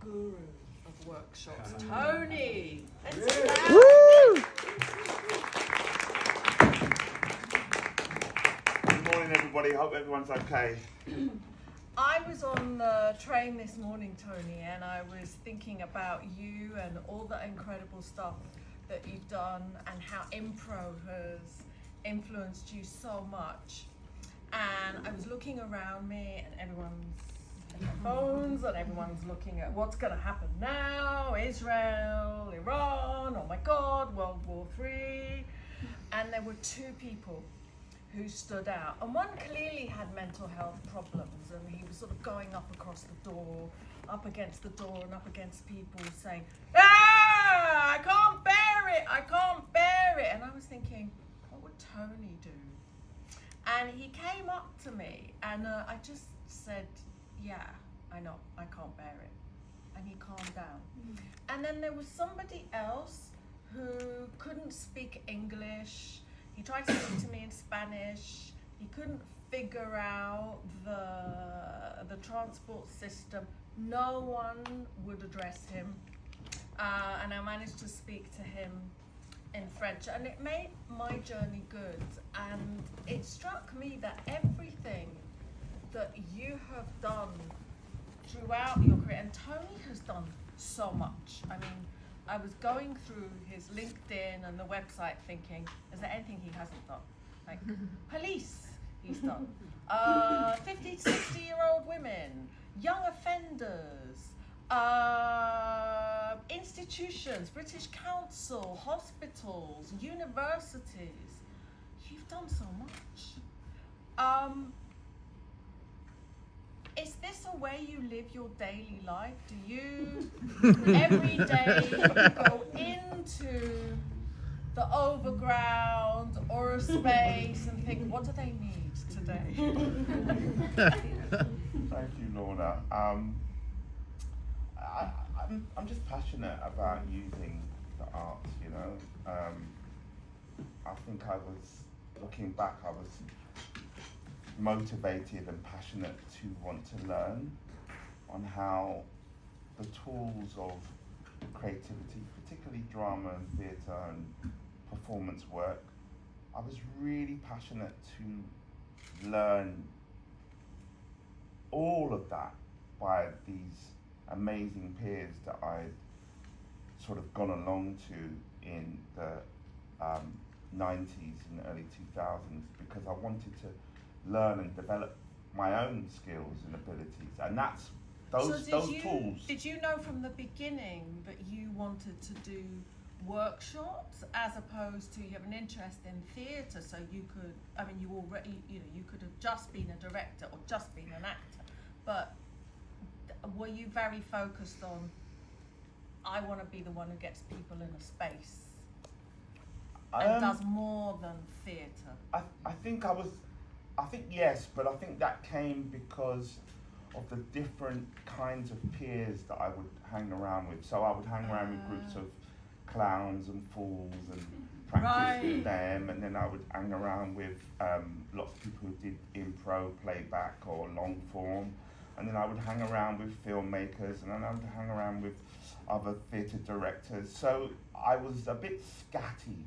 guru of workshops, Tony. Woo! Good morning, everybody. Hope everyone's okay. I was on the train this morning, Tony, and I was thinking about you and all the incredible stuff that you've done and how impro has influenced you so much. And I was looking around me and everyone's on their phones and everyone's looking at what's going to happen now, Israel, Iran, oh my God, World War III. And there were two people who stood out, and one clearly had mental health problems, and he was sort of going up across the door, up against the door and up against people saying, I can't bear it, I can't bear it. And I was thinking, what would Tony do? And he came up to me and I just said, yeah, I know, I can't bear it. And he calmed down. And then there was somebody else who couldn't speak English. He tried to speak to me in Spanish. He couldn't figure out the transport system. No one would address him. And I managed to speak to him in French. And it made my journey good. And it struck me that everything that you have done throughout your career, and Tony has done so much. I mean, I was going through his LinkedIn and the website thinking, is there anything he hasn't done? Like police, he's done. 50 to 60-year-old women, young offenders, institutions, British Council, hospitals, universities. You've done so much. Is this a way you live your daily life? Do you every day go into the overground or a space and think, what do they need today? Thank you, Lorna. I'm just passionate about using the arts, you know. I think I was, looking back, I was motivated and passionate to want to learn on how the tools of creativity, particularly drama and theatre and performance work, I was really passionate to learn all of that by these amazing peers that I'd sort of gone along to in the 90s and early 2000s, because I wanted to learn and develop my own skills and abilities, and that's those tools. Did you know from the beginning that you wanted to do workshops as opposed to you have an interest in theatre, so you could, I mean, you already, you know, you could have just been a director or just been an actor, but were you very focused on, I want to be the one who gets people in a space and does more than theatre? I think yes, but I think that came because of the different kinds of peers that I would hang around with. So I would hang around with groups of clowns and fools and practice with them, and then I would hang around with lots of people who did improv, playback or long form, and then I would hang around with filmmakers, and then I would hang around with other theatre directors. So I was a bit scatty,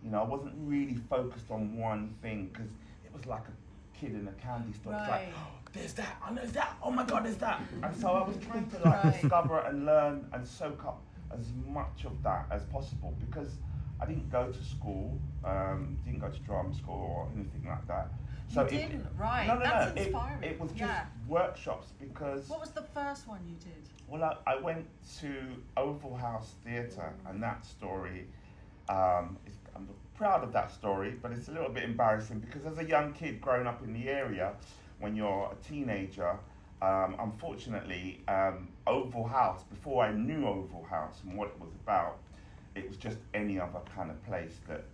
you know, I wasn't really focused on one thing, because it was like a kid in a candy store. It's like, oh, there's that, I know that, oh my God, there's that. And so I was trying to like discover and learn and soak up as much of that as possible, because I didn't go to school, didn't go to drama school or anything like that. So you didn't, right? No, That's inspiring. It was just workshops, because. What was the first one you did? Well, I went to Oval House Theatre, and that story, I'm proud of that story, but it's a little bit embarrassing, because as a young kid growing up in the area, when you're a teenager, unfortunately, Oval House, before I knew Oval House and what it was about, it was just any other kind of place that,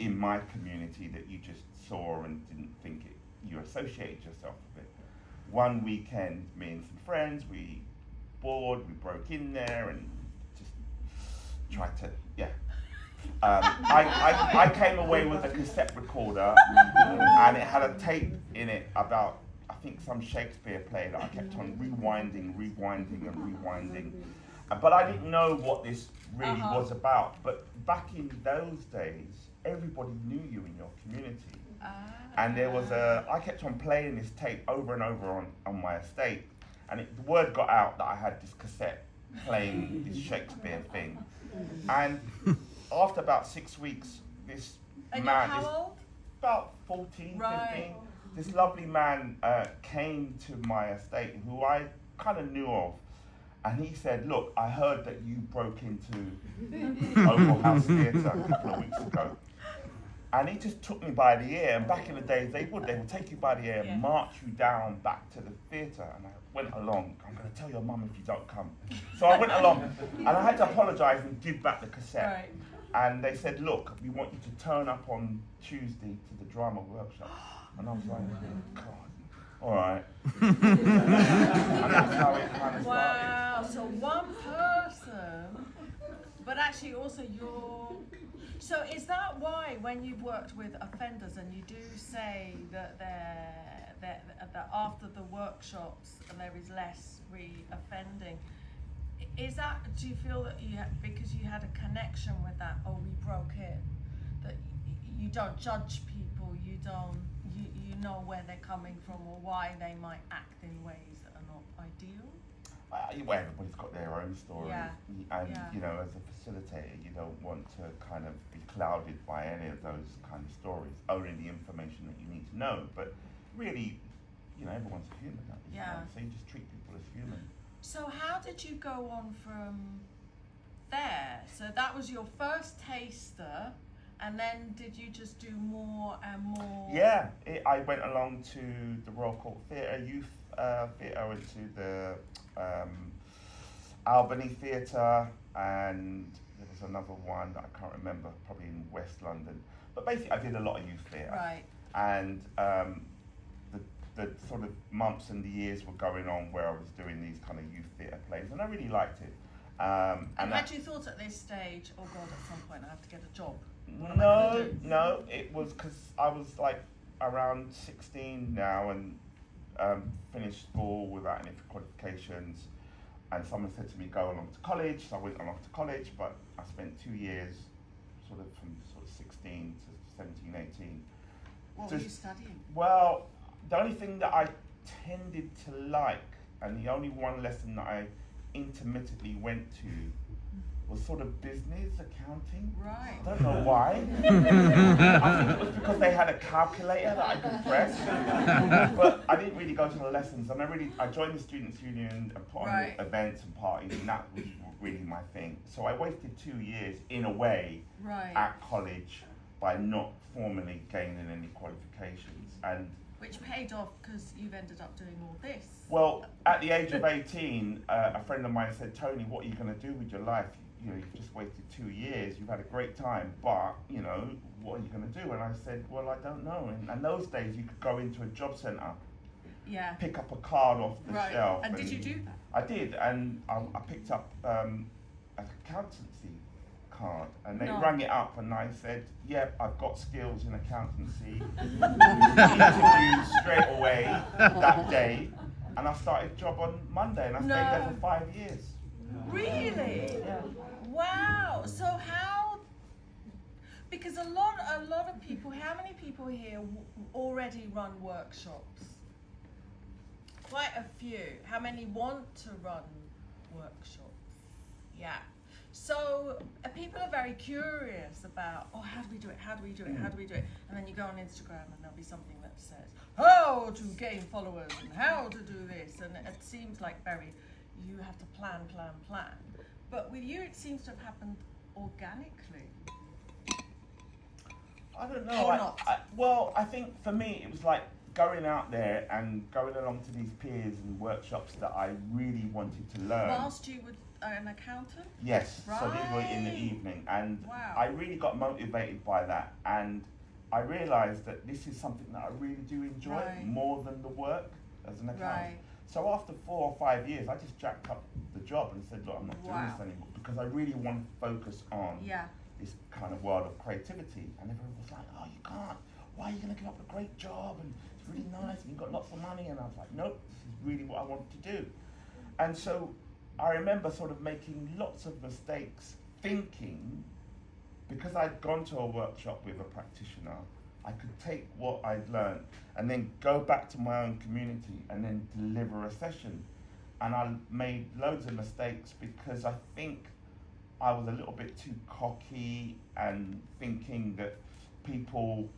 in my community, that you just saw and didn't think you associated yourself with it. One weekend, me and some friends, we bored, we broke in there and just tried to, I came away with a cassette recorder, and it had a tape in it about I think some Shakespeare play that I kept on rewinding. But I didn't know what this really was about. But back in those days, everybody knew you in your community. And there was I kept on playing this tape over and over on my estate. And the word got out that I had this cassette playing this Shakespeare thing. And after about 6 weeks, this and man, how old? about 14, 15, this lovely man came to my estate who I kind of knew of. And he said, look, I heard that you broke into Oval House Theatre a couple of weeks ago. And he just took me by the ear. And back in the days, they would take you by the ear and march you down back to the theatre. And I went along. I'm going to tell your mum if you don't come. So I went along, and I had to apologise and give back the cassette. Right. And they said, look, we want you to turn up on Tuesday to the drama workshop. And I was like, oh, God. All right. And that's how it kind of started. Wow, so one person, but actually also you're... So is that why when you've worked with offenders and you do say that that after the workshops there is less re-offending, is that, do you feel that because you had a connection with that, we broke in, that you don't judge people, you know where they're coming from or why they might act in ways that are not ideal? Well, everybody's got their own story, and you know, as a facilitator, you don't want to kind of be clouded by any of those kind of stories, only the information that you need to know. But really, you know, everyone's a human, so you just treat people as human. So how did you go on from there? So that was your first taster, and then did you just do more and more? Yeah, I went along to the Royal Court Theatre, Youth Theatre, I went to the Albany Theatre, and there was another one that I can't remember, probably in West London. But basically I did a lot of youth theatre. Right. And the sort of months and the years were going on where I was doing these kind of youth theatre plays, and I really liked it. And had you thought at this stage, oh God, at some point I have to get a job? No, it was because I was like around 16 now and finished school without any qualifications, and someone said to me, go along to college. So I went along to college, but I spent 2 years from 16 to 17, 18. What were you studying? Well, the only thing that I tended to like, and the only one lesson that I intermittently went to, was sort of business accounting. Right. I don't know why. I think it was because they had a calculator that I could press. But I didn't really go to the lessons, and I joined the Students' Union and put on events and parties, and that was really my thing. So I wasted 2 years, in a way, at college by not formally gaining any qualifications. And which paid off because you've ended up doing all this. well, at the age of 18, a friend of mine said, Tony, what are you going to do with your life? You know, you've just wasted 2 years, you've had a great time, but, you know, what are you going to do? And I said, well, I don't know. And those days, you could go into a job centre, pick up a card off the shelf. And did you do that? I did, and I picked up an accountancy card, and they rang it up, and I said, yep, I've got skills in accountancy. Interviewed straight away that day, and I started job on Monday, and I stayed there for 5 years. Really? Yeah. Wow. So how? Because a lot of people. How many people here already run workshops? Quite a few. How many want to run workshops? Yeah. So people are very curious about, how do we do it? How do we do it? How do we do it? And then you go on Instagram and there'll be something that says, how to gain followers and how to do this. And it seems like you have to plan. But with you, it seems to have happened organically. I don't know. Or not? I think for me, it was like going out there and going along to these peers and workshops that I really wanted to learn. Whilst you were an accountant? Yes, so these were in the evening, and I really got motivated by that, and I realised that this is something that I really do enjoy more than the work as an accountant. So after 4 or 5 years, I just jacked up the job and said, look, I'm not doing this anymore, because I really want to focus on this kind of world of creativity. And everyone was like, oh, you can't. Why are you going to give up a great job and really nice, and you've got lots of money. And I was like, nope, this is really what I want to do. And so I remember sort of making lots of mistakes thinking, because I'd gone to a workshop with a practitioner, I could take what I'd learned and then go back to my own community and then deliver a session. And I made loads of mistakes because I think I was a little bit too cocky and thinking that people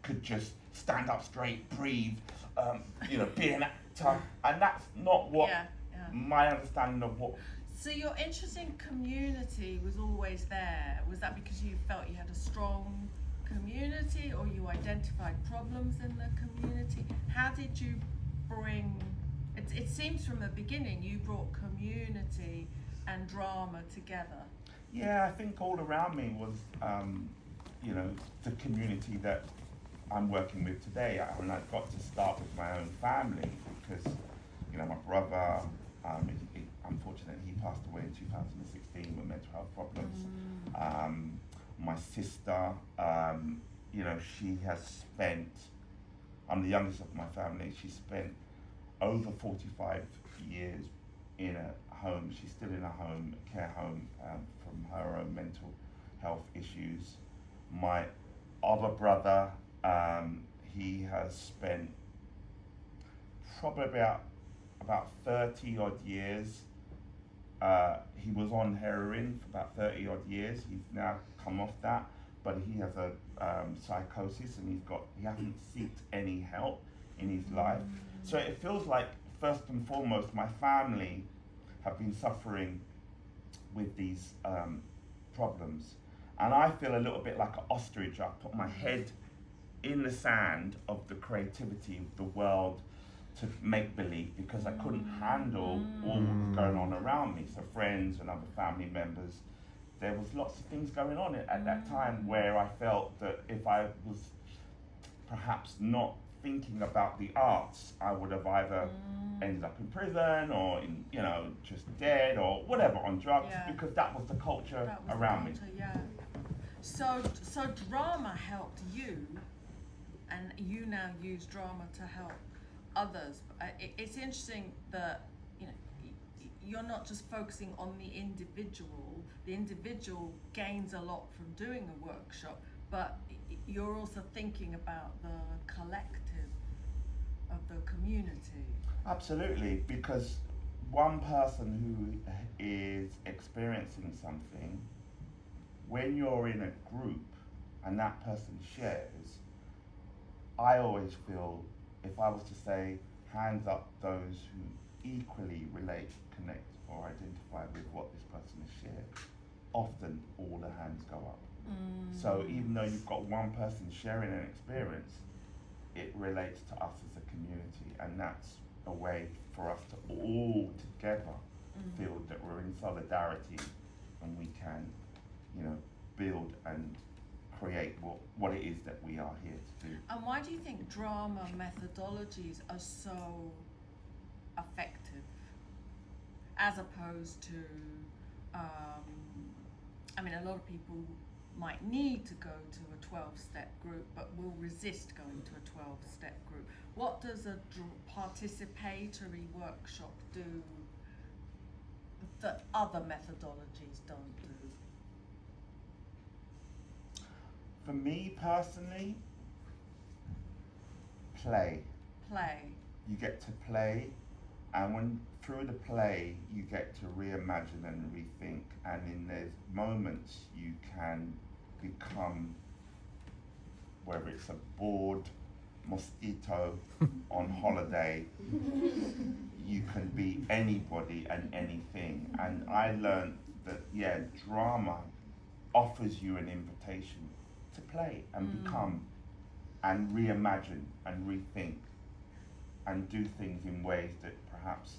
could just stand up straight, breathe, be an actor. And that's not what my understanding of what. So your interest in community was always there. Was that because you felt you had a strong community, or you identified problems in the community? How did you bring, it seems from the beginning you brought community and drama together. Yeah, I think all around me was, the community that I'm working with today. And I've got to start with my own family because, my brother, unfortunately, he passed away in 2016 with mental health problems. My sister, she has spent, I'm the youngest of my family, she spent over 45 years in a home. She's still in a home, a care home, from her own mental health issues. My other brother, he has spent probably about 30 odd years. He was on heroin for about 30 odd years. He's now come off that, but he has a psychosis, and he hasn't sought any help in his life. So it feels like, first and foremost, my family have been suffering with these problems. And I feel a little bit like an ostrich. I put my head in the sand of the creativity of the world to make believe, because I couldn't handle all what was going on around me. So friends and other family members, there was lots of things going on at that time where I felt that if I was perhaps not thinking about the arts, I would have either ended up in prison or just dead or whatever, on drugs, because that was the culture around me. Yeah. So drama helped you, and you now use drama to help others. It's interesting that you're not just focusing on the individual. The individual gains a lot from doing a workshop, but you're also thinking about the collective of the community. Absolutely, because one person who is experiencing something, when you're in a group and that person shares, I always feel, if I was to say, hands up those who equally relate, connect, or identify with what this person has shared, often all the hands go up. So even though you've got one person sharing an experience, it relates to us as a community, and that's a way for us to all together feel that we're in solidarity, and we can, build and create what it is that we are here to do. And why do you think drama methodologies are so effective, as opposed to, a lot of people might need to go to a 12-step group, but will resist going to a 12-step group. What does a participatory workshop do that other methodologies don't do? For me personally, play. Play. You get to play, and through the play you get to reimagine and rethink, and in those moments you can become, whether it's a bored mosquito on holiday, you can be anybody and anything. And I learned that drama offers you an invitation to play and become and reimagine and rethink and do things in ways that perhaps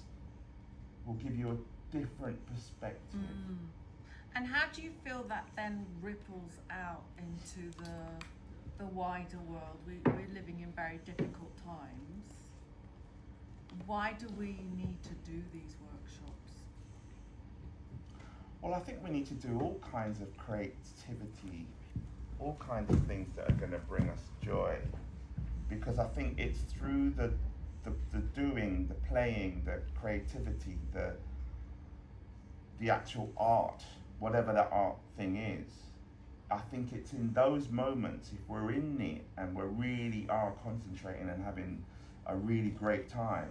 will give you a different perspective. And how do you feel that then ripples out into the wider world? We're living in very difficult times. Why do we need to do these workshops? Well, I think we need to do all kinds of creativity, all kinds of things that are going to bring us joy. because I think it's through the doing, the playing, the creativity, the actual art, whatever that art thing is. I think it's in those moments, if we're in it and we really are concentrating and having a really great time,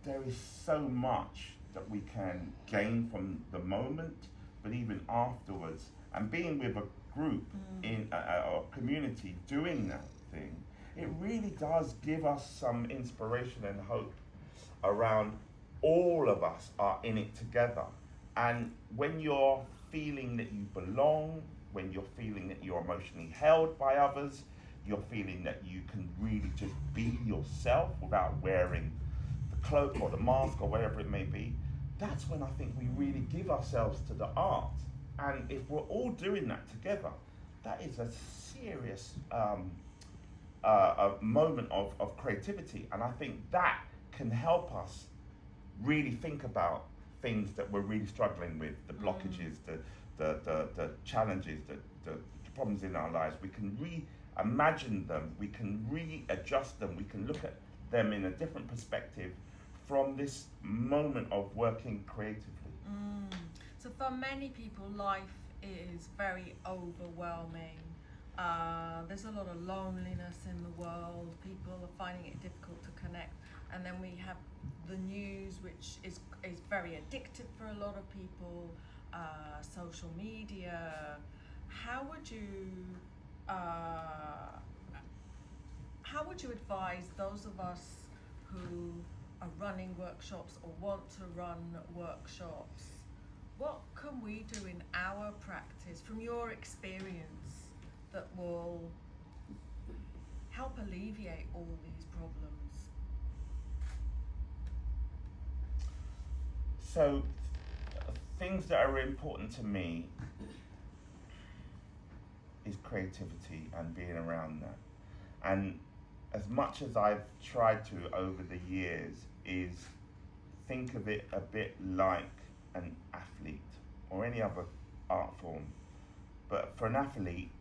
there is so much that we can gain from the moment, but even afterwards. And being with a group in a community doing that thing, it really does give us some inspiration and hope around all of us are in it together. And when you're feeling that you belong, when you're feeling that you're emotionally held by others, you're feeling that you can really just be yourself without wearing the cloak or the mask or whatever it may be, that's when I think we really give ourselves to the art. And if we're all doing that together, that is a serious a moment of creativity. And I think that can help us really think about things that we're really struggling with, the blockages, the challenges, the problems in our lives. We can reimagine them, we can readjust them, we can look at them in a different perspective from this moment of working creatively. So for many people, life is very overwhelming. There's a lot of loneliness in the world. People are finding it difficult to connect. And then we have the news, which is very addictive for a lot of people. Social media. How would you advise those of us who are running workshops or want to run workshops? What can we do in our practice, from your experience, that will help alleviate all these problems? So, things that are important to me is creativity and being around that. And as much as I've tried to over the years is think of it a bit like an athlete or any other art form. But for an athlete,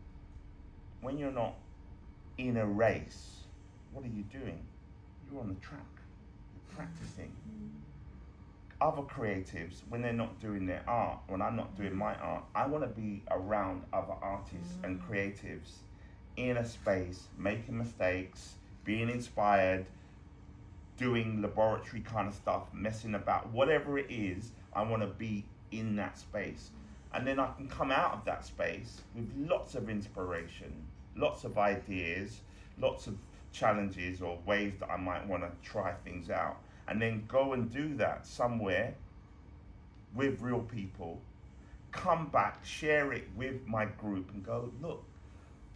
when you're not in a race, what are you doing? You're on the track, you're practicing. Other creatives, when they're not doing their art, when I'm not doing my art, I want to be around other artists and creatives in a space, making mistakes, being inspired, doing laboratory kind of stuff, messing about, whatever it is, I want to be in that space. And then I can come out of that space with lots of inspiration, lots of ideas, lots of challenges or ways that I might want to try things out. And then go and do that somewhere with real people, come back, share it with my group and go, look,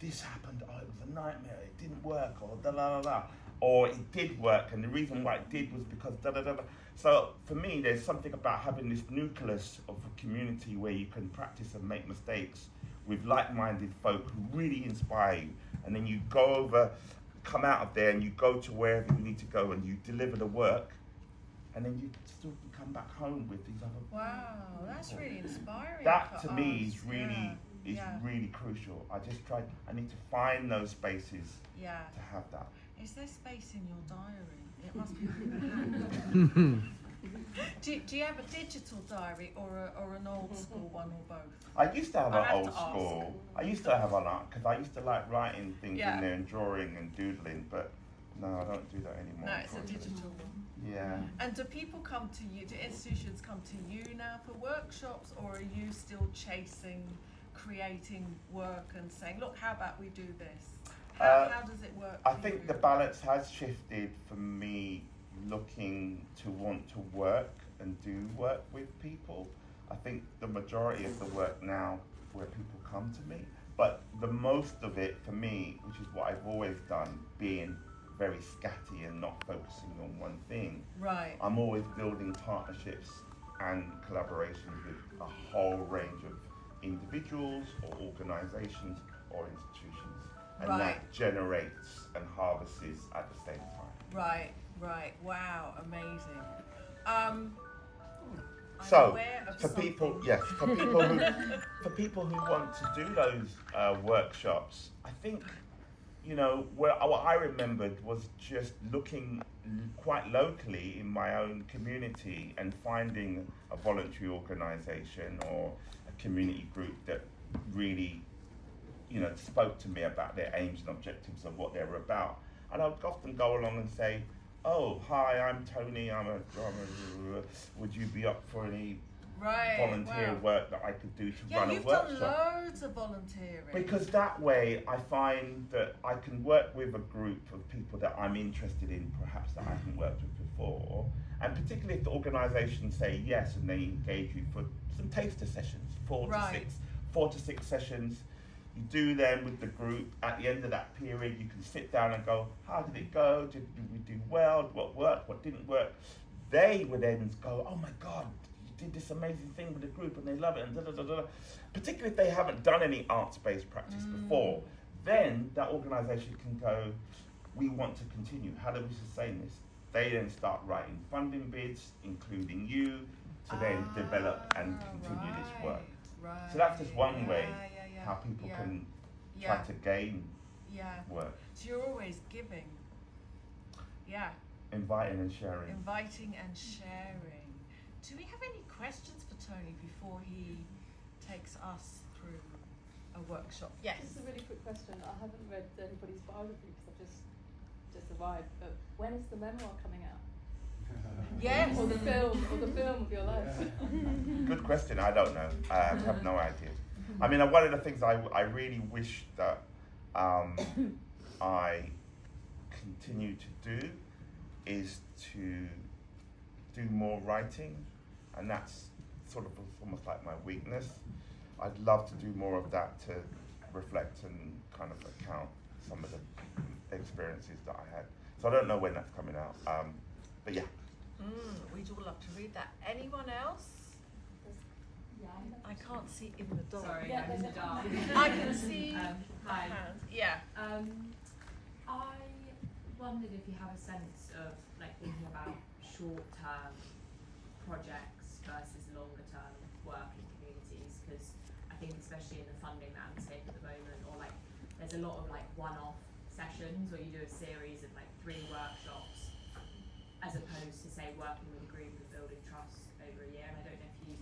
this happened, oh, it was a nightmare, it didn't work, or da da da da. Or it did work, and the reason why it did was because da da da da. So for me, there's something about having this nucleus of a community where you can practice and make mistakes with like-minded folk who really inspire you. And then you go over, come out of there, and you go to wherever you need to go, and you deliver the work, and then you still can come back home with these other Wow, that's really inspiring. That for to me us. is really really crucial. I need to find those spaces to have that. Is there space in your diary? It must be. Do you have a digital diary or an old school one or both? I used to have I'll an have old to ask. school. I used to have an art because I used to like writing things Yeah. in there and drawing and doodling, but no, I don't do that anymore. No, it's a unfortunately. digital one. Yeah. And do people come to you, do institutions come to you now for workshops, or are you still chasing, creating work and saying, look, how about we do this? How does it work I for think you? the balance has shifted for me looking to want to work and do work with people. I think the majority of the work now where people come to me, but the most of it for me, which is what I've always done, being very scatty and not focusing on one thing. Right. I'm always building partnerships and collaborations with a whole range of individuals or organizations or institutions. And Right. that generates and harvests at the same time. Right. Wow, amazing. I'm So, aware of for something. people, yes, for people who want to do those workshops, I think, what I remembered was just looking quite locally in my own community and finding a voluntary organisation or a community group that really, spoke to me about their aims and objectives of what they were about. And I would often go along and say, "Oh, hi, I'm Tony, I'm a drummer. Would you be up for any volunteer work that I could do to run a workshop?" Yeah, you've done loads of volunteering. Because that way I find that I can work with a group of people that I'm interested in, perhaps that I haven't worked with before. And particularly if the organisations say yes and they engage you for some taster sessions, four to six sessions. You do them with the group. At the end of that period, you can sit down and go, "How did it go? Did we do well? What worked? What didn't work?" They would then go, "Oh my God, did this amazing thing with the group and they love it," and da da da da. Particularly if they haven't done any arts-based practice before, then that organisation can go, "We want to continue. How do we sustain this?" They then start writing funding bids, including you, to then develop and continue this work. Right. So that's just one way how people can try to gain work. So you're always giving. Yeah. Inviting and sharing. Inviting and sharing. Do we have any questions for Tony before he takes us through a workshop? Yes. Just a really quick question. I haven't read anybody's biography because I've just arrived. But when is the memoir coming out? Yes. Or the film of your life? Good question. I don't know. I have no idea. I mean, one of the things I really wish that I continue to do is to do more writing, and that's sort of almost like my weakness. I'd love to do more of that to reflect and kind of account some of the experiences that I had. So I don't know when that's coming out, but yeah. We'd all love to read that. Anyone else? I can't see in the dark. Sorry, I'm in the dark. I can see Hi. hands. Yeah. I wondered if you have a sense of thinking about short-term projects versus longer-term work in communities, because I think especially in the funding landscape at the moment, or there's a lot of one-off sessions where you do a series of 3 workshops, as opposed to say working with a group and building trust over a year. And I don't know if you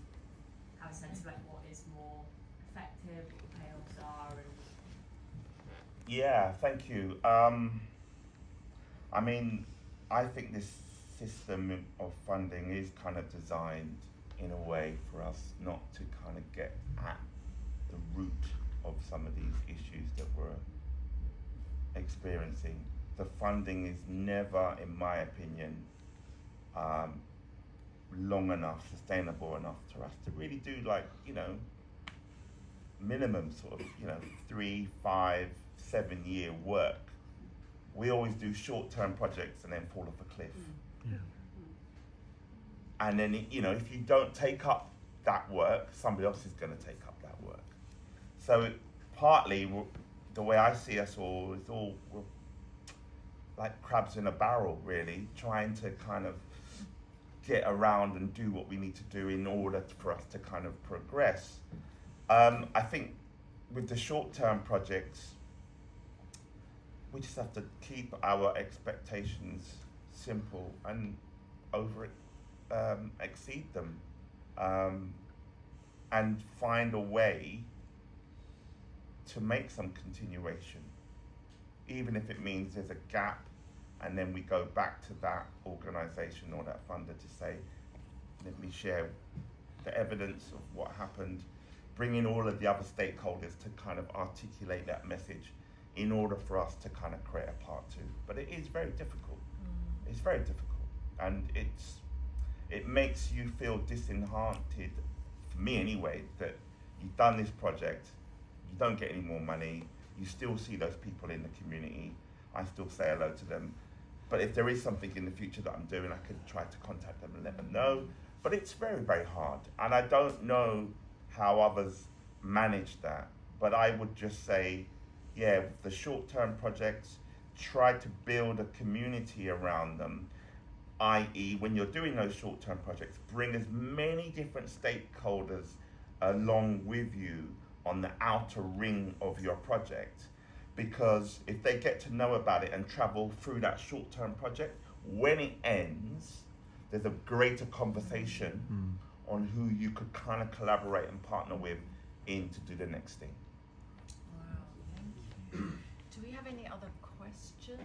have a sense of what is more effective, what the payoffs are, and Yeah, thank you. I mean, I think this system of funding is kind of designed in a way for us not to kind of get at the root of some of these issues that we're experiencing. The funding is never, in my opinion, long enough, sustainable enough for us to really do minimum sort of 3, 5, 7 year work. We always do short-term projects and then fall off a cliff. Yeah. And then if you don't take up that work, somebody else is going to take up that work. So partly the way I see us all is we're like crabs in a barrel, really, trying to kind of get around and do what we need to do in order for us to kind of progress. I think with the short-term projects, we just have to keep our expectations simple and exceed them, and find a way to make some continuation, even if it means there's a gap, and then we go back to that organisation or that funder to say, let me share the evidence of what happened, bring in all of the other stakeholders to kind of articulate that message in order for us to kind of create a part 2. But it is very difficult. It's very difficult, and it makes you feel disenchanted, for me anyway, that you've done this project, you don't get any more money, you still see those people in the community, I still say hello to them, but if there is something in the future that I'm doing, I could try to contact them and let them know. But it's very, very hard, and I don't know how others manage that, but I would just say, yeah, the short-term projects, try to build a community around them, i.e. when you're doing those short-term projects, bring as many different stakeholders along with you on the outer ring of your project, because if they get to know about it and travel through that short-term project, when it ends, there's a greater conversation on who you could kind of collaborate and partner with in to do the next thing. Wow, thank you. Do we have any other questions?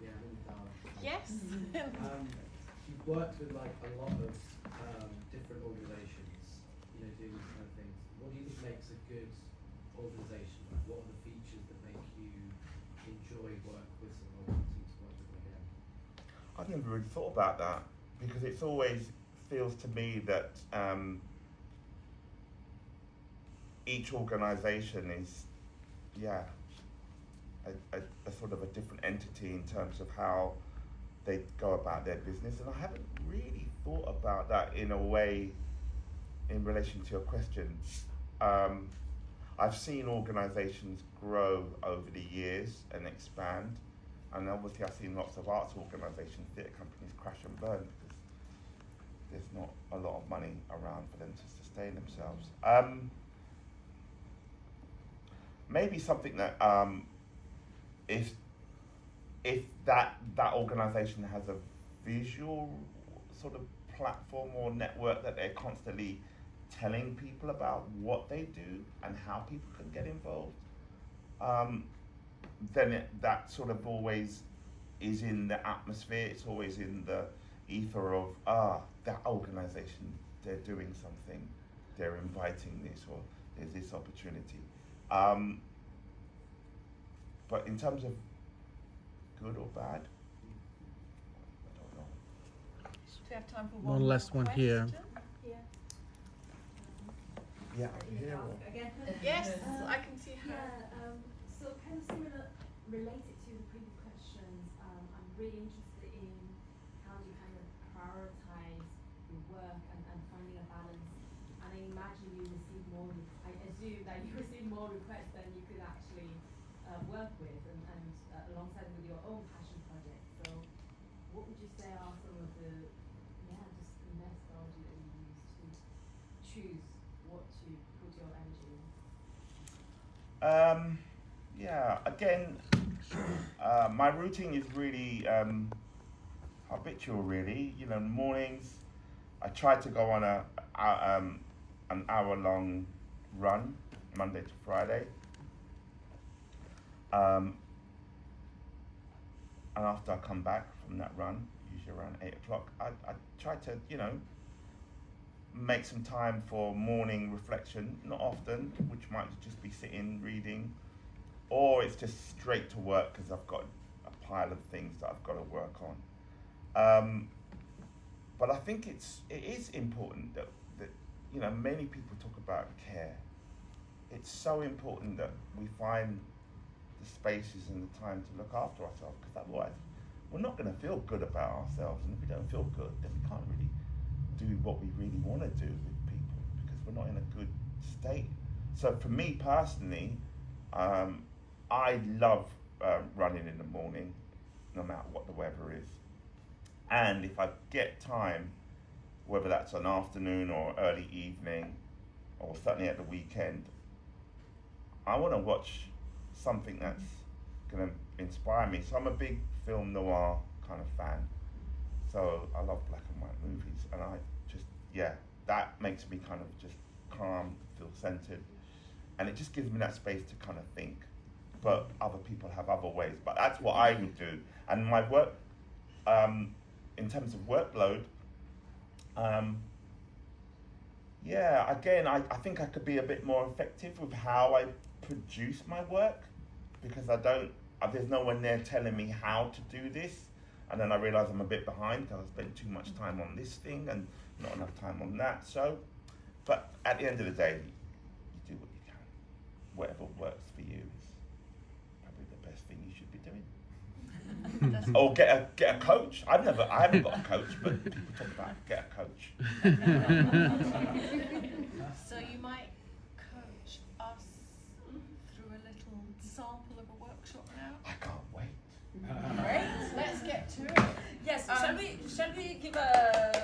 Yeah, Yes. you've worked with like a lot of different organisations, you know, doing these kind of things. What do you think makes a good organisation? Like, what are the features that make you enjoy work with someone, wanting to work with them again? I've never really thought about that because it's always feels to me that each organisation is, a sort of a different entity in terms of how they go about their business, and I haven't really thought about that in a way in relation to your question. I've seen organisations grow over the years and expand, and obviously I've seen lots of arts organisations, theatre companies crash and burn because there's not a lot of money around for them to sustain themselves. Maybe something that if that organisation has a visual sort of platform or network that they're constantly telling people about what they do and how people can get involved, then that sort of always is in the atmosphere, it's always in the ether of, that organisation, they're doing something, they're inviting this, or there's this opportunity. But in terms of good or bad, I don't know. Do we have time for One last one here. Yeah. Yeah, here or Again? Yes, I can see her. Yeah, so kind of similar, related to the previous questions, I'm really interested in how do you kind of prioritize your work and finding a balance. And I imagine you receive more, I assume that you receive more requests than you could actually work with and alongside with your own passion project. So what would you say are some of the, just the methodology that you use to choose what to put your energy in? Again, my routine is really habitual. Really, you know, mornings I try to go on an hour-long run, Monday to Friday, and after I come back from that run, usually around 8 o'clock, I try to, make some time for morning reflection, not often, which might just be sitting, reading, or it's just straight to work because I've got a pile of things that I've got to work on. But I think it is important that many people talk about care. It's so important that we find the spaces and the time to look after ourselves, because otherwise we're not going to feel good about ourselves, and if we don't feel good, then we can't really do what we really want to do with people because we're not in a good state. So for me personally, I love running in the morning, no matter what the weather is. And if I get time, whether that's an afternoon or early evening, or certainly at the weekend, I want to watch something that's going to inspire me. So I'm a big film noir kind of fan. So I love black and white movies, and I just, that makes me kind of just calm, feel centered, and it just gives me that space to kind of think. But other people have other ways, but that's what I would do. And my work, in terms of workload, again, I think I could be a bit more effective with how I produce my work, because there's no one there telling me how to do this. And then I realise I'm a bit behind because I spend too much time on this thing and not enough time on that. So, but at the end of the day, you do what you can. Whatever works for you is probably the best thing you should be doing. Or get a coach. I haven't got a coach, but people talk about get a coach. So you might coach us through a little sample of a workshop now? I can't wait. Great, let's get to it. Yes, shall we give a